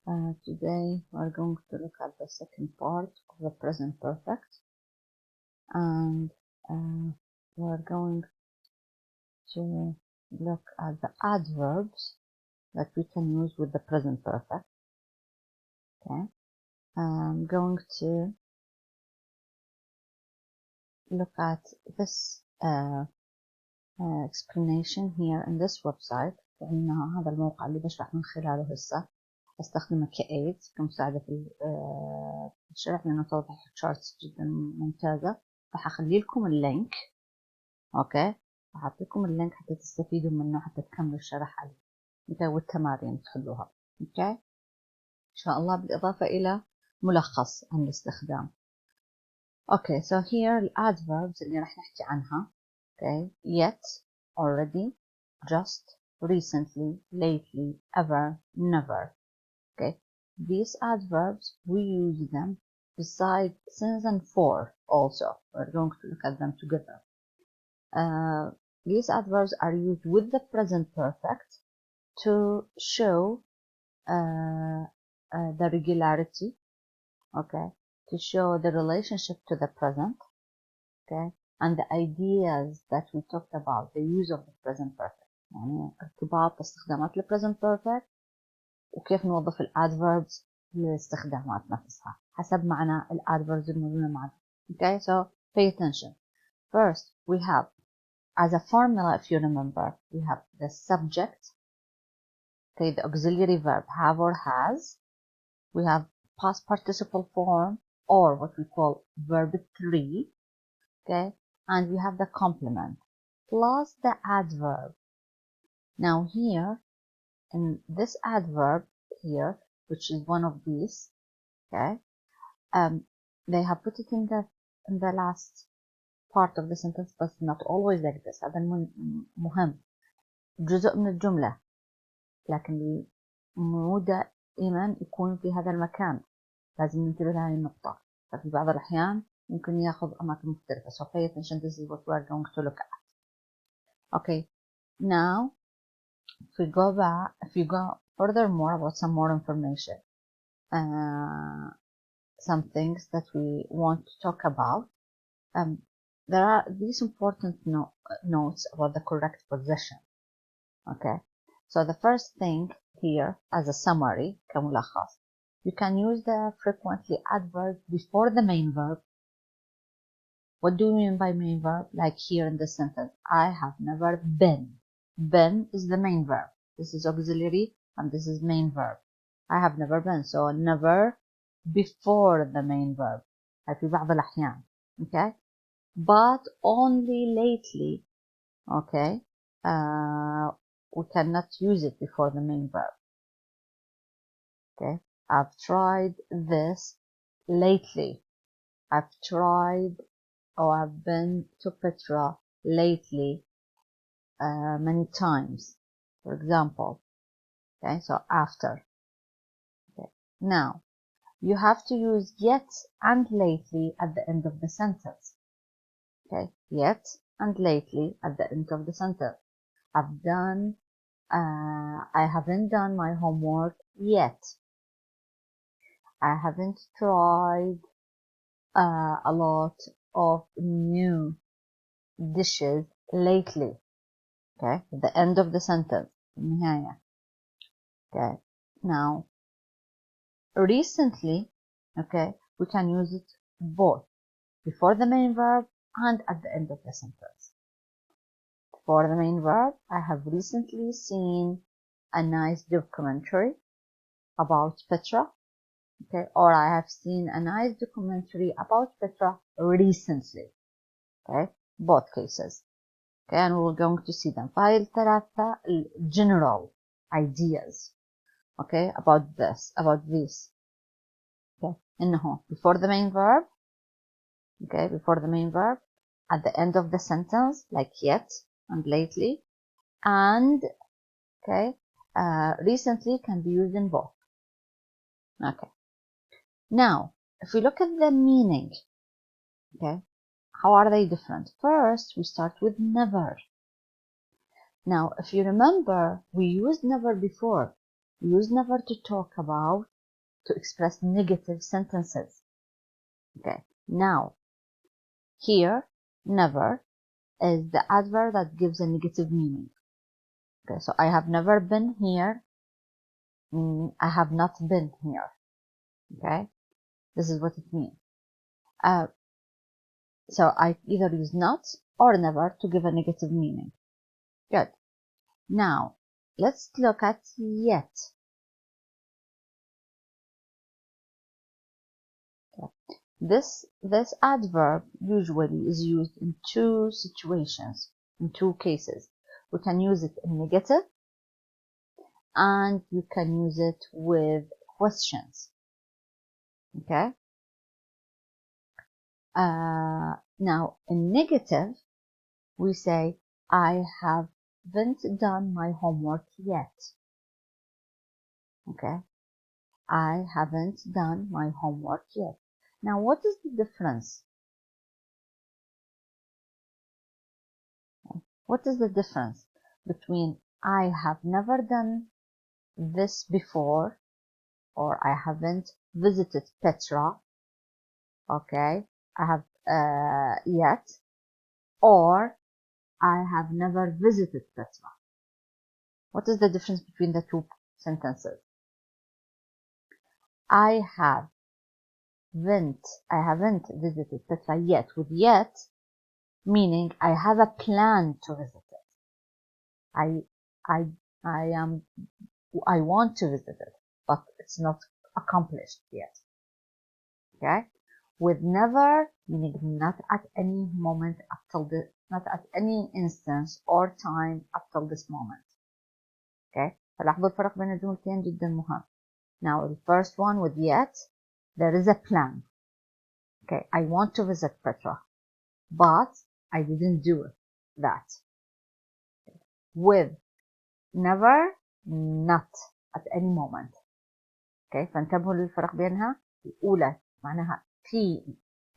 Today we're going to look at the second part of the present perfect, and we're going to look at the adverbs that we can use with the present perfect. Okay, I'm going to look at this explanation here in this website. فإن هذا الموقع اللي بشرح من خلاله هسه استخدمه كأيد كمساعدة في الشرح، لأنه توضح الشارتس جدا ممتازة. راح أخلي لكم اللينك، أوكي، راح أحط لكم اللينك حتى تستفيدوا منه حتى تكملوا الشرح عليه، أوكي، والتمارين تحلوها، أوكي، إن شاء الله، بالإضافة إلى ملخص عن الاستخدام. أوكي, so here الadverbs اللي راح نحكي عنها. Okay, yet, already, just, recently, lately, ever, never. Okay, these adverbs, we use them beside since and for also. We're going to look at them together. These adverbs are used with the present perfect to show the regularity, okay, to show the relationship to the present, okay, and the ideas that we talked about, the use of the present perfect. يعني ارتباط استخدامات ال present perfect وكيف نوظف ال adverbs للاستخدامات نفسها حسب معنى ال adverbs الموجودة معنا. Okay, so pay attention. First, we have, as a formula, if you remember, we have the subject, okay, the auxiliary verb have or has. We have past participle form, or what we call verb 3, okay, and we have the complement plus the adverb. Now here, in this adverb here, which is one of these, okay, they have put it in the last part of the sentence, but not always like this. هذا مهم، جزء من الجملة، لكن مو دائما يكون في هذا المكان. لازم ننتبه لهذه النقطة، ففي بعض الأحيان ممكن ياخذ أماكن مختلفة. So pay attention, this is what we are going to look at. Okay, now if we go furthermore about some more information, some things that we want to talk about, there are these important notes about the correct position. Okay, so the first thing here, as a summary, كملخص, you can use the frequently adverb before the main verb. What do you mean by main verb? Like here in this sentence, I have never been. Been is the main verb. This is auxiliary and this is main verb. I have never been. So never before the main verb. في بعض الأحيان. Okay? But only lately. Okay? We cannot use it before the main verb. Okay? I've tried this lately. I've tried, or I've been to Petra lately many times, for example. Okay, so after. Okay, now you have to use yet and lately at the end of the sentence. Okay, yet and lately at the end of the sentence. I haven't done my homework yet. I haven't tried a lot of new dishes lately. Okay, at the end of the sentence. Okay, now recently, okay, we can use it both before the main verb and at the end of the sentence. For the main verb, I have recently seen a nice documentary about Petra. Okay, or I have seen a nice documentary about Petra recently. Okay, both cases. Okay, and we're going to see them. فهاي الثلاثة general ideas. Okay, about this. Okay, إنه before the main verb. Okay, before the main verb, at the end of the sentence, like yet and lately, and okay, recently can be used in both. Okay, now if we look at the meaning, okay, how are they different? First, we start with never. Now, if you remember, we used never before. We used never to talk about to express negative sentences. Okay, now here never is the adverb that gives a negative meaning. Okay, so I have never been here, I have not been here. Okay, this is what it means. So I either use not or never to give a negative meaning. Good. Now let's look at yet. Okay. This adverb usually is used in two situations, in two cases. We can use it in negative, and you can use it with questions. Okay. Now in negative, we say I haven't done my homework yet. Okay. I haven't done my homework yet. Now, what is the difference? What is the difference between I have never done this before, or I haven't visited Petra, okay, I have yet, or I have never visited Petra? What is the difference between the two sentences? I haven't visited Petra yet, with yet meaning I have a plan to visit it. I want to visit it, but it's not accomplished yet. Okay? With never, meaning not at any moment up till the, not at any instance or time up till this moment. Okay? فلاحظوا الفرق بين الجملتين جدا مهم. Now the first one with yet, there is a plan. Okay, I want to visit Petra, but I didn't do that. With never, not at any moment. Okay, فانتبهوا للفرق بينها. الأولى معناها في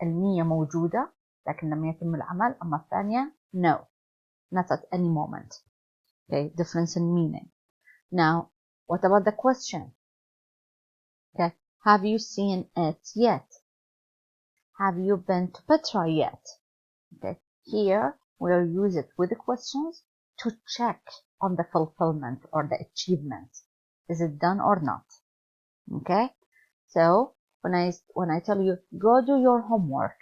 النية موجودة لكن لم يتم العمل، أما الثانية no, not at any moment. Okay, difference in meaning. Now, what about the question? Okay, have you seen it yet? Have you been to Petra yet? Okay, here we'll use it with the questions to check on the fulfillment or the achievement. Is it done or not? Okay, so when I tell you go do your homework,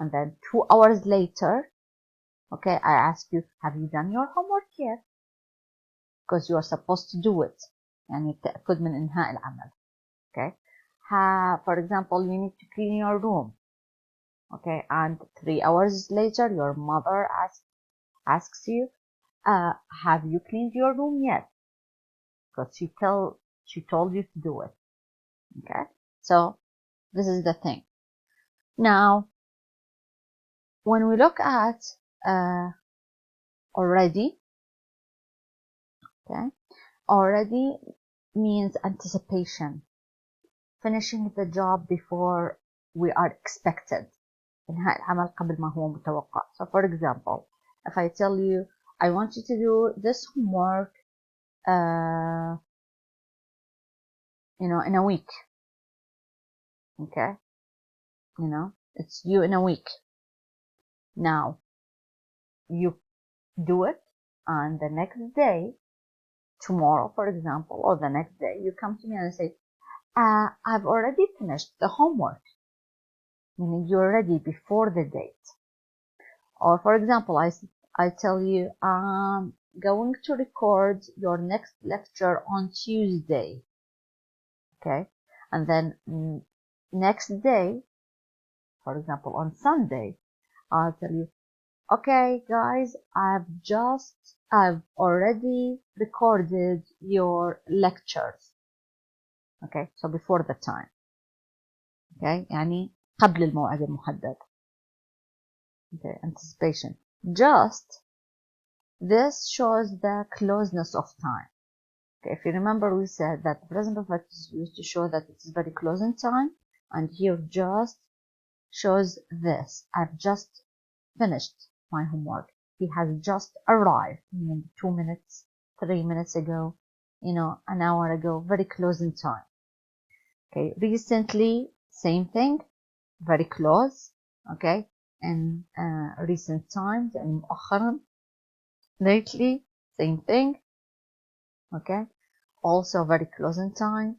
and then 2 hours later, okay, I ask you, have you done your homework yet? Because you are supposed to do it. يعني التأكد من إنهاء العمل. Okay, for example, you need to clean your room. Okay, and 3 hours later, your mother asks you, have you cleaned your room yet? Because she told you to do it. Okay, so this is the thing. Now, when we look at already, okay, already means anticipation, finishing the job before we are expected. إنهاء العمل قبل ما هو متوقع. So for example, if I tell you, I want you to do this homework, in a week. Okay, it's due in a week. Now, you do it, and the next day, tomorrow, for example, or the next day, you come to me and say, I've already finished the homework. Meaning you're ready before the date. Or for example, I tell you, I'm going to record your next lecture on Tuesday. Okay, and then next day, for example, on Sunday, I'll tell you, okay guys, I've already recorded your lectures. Okay, so before the time. Okay, يعني قبل الموعد المحدد. Okay, anticipation. Just this shows the closeness of time. Okay, if you remember, we said that the present perfect is used to show that it is very close in time, and here just shows this. I've just finished my homework. He has just arrived, 2 minutes, 3 minutes ago, an hour ago, very close in time. Okay, recently, same thing, very close. Okay, in recent times, يعني مؤخرا, lately, same thing. Okay, also very close in time,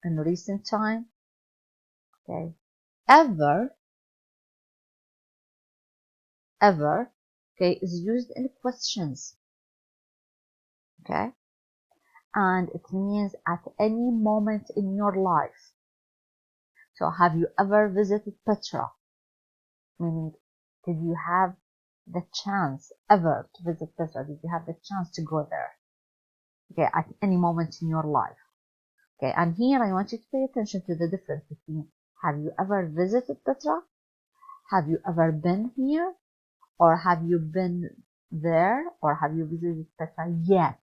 in recent time. Okay, ever, okay, is used in questions. Okay, and it means at any moment in your life. So have you ever visited Petra? Meaning, did you have the chance ever to visit Petra? Did you have the chance to go there? Okay, at any moment in your life. Okay, and here I want you to pay attention to the difference between have you ever visited Petra? Have you ever been here? Or have you been there? Or have you visited Petra yet?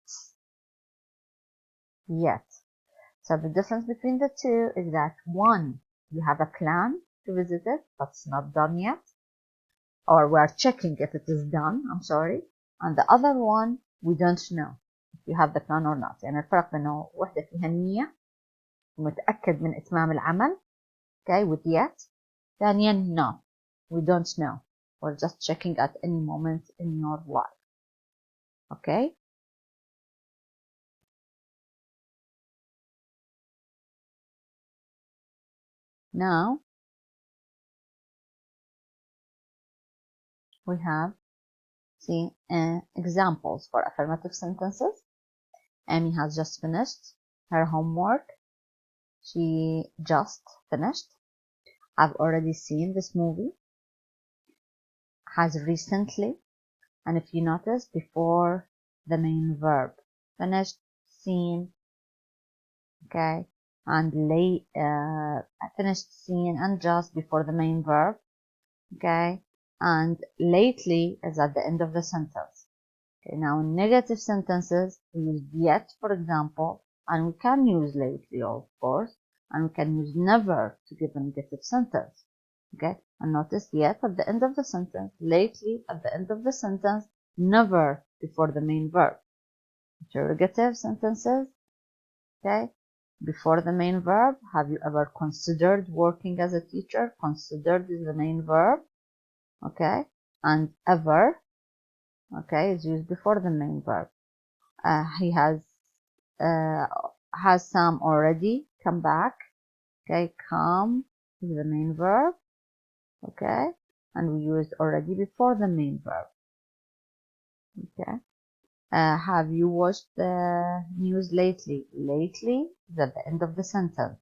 Yet. So the difference between the two is that one, you have a plan to visit it, but it's not done yet. Or we're checking if it is done, I'm sorry. And the other one, we don't know if you have the plan or not. يعني الفرق بينه وحدة فيها نية متأكد من إتمام العمل, okay, with yet. ثانيا, no, we don't know. We're just checking at any moment in your life. Okay? Now, we have, see, examples for affirmative sentences. Amy has just finished her homework. She just finished. I've already seen this movie. Has recently. And if you notice, before the main verb. Finished, seen, okay, and finished, seen, and just before the main verb, okay, and lately is at the end of the sentence. Okay, now in negative sentences, we use yet, for example, and we can use lately, of course, and we can use never to give a negative sentence. Okay, and notice yet at the end of the sentence, lately at the end of the sentence, never before the main verb. Interrogative sentences, okay, before the main verb. Have you ever considered working as a teacher? Considered is the main verb, okay, and ever, okay, is used before the main verb. He has Sam already come back, okay, come is the main verb, okay, and we used already before the main verb, okay. Have you watched the news lately? Lately is at the end of the sentence,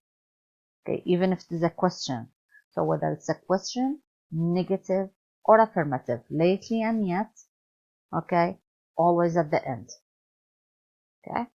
okay, even if it is a question. So whether it's a question, negative, or affirmative, lately and yet, okay, always at the end, okay.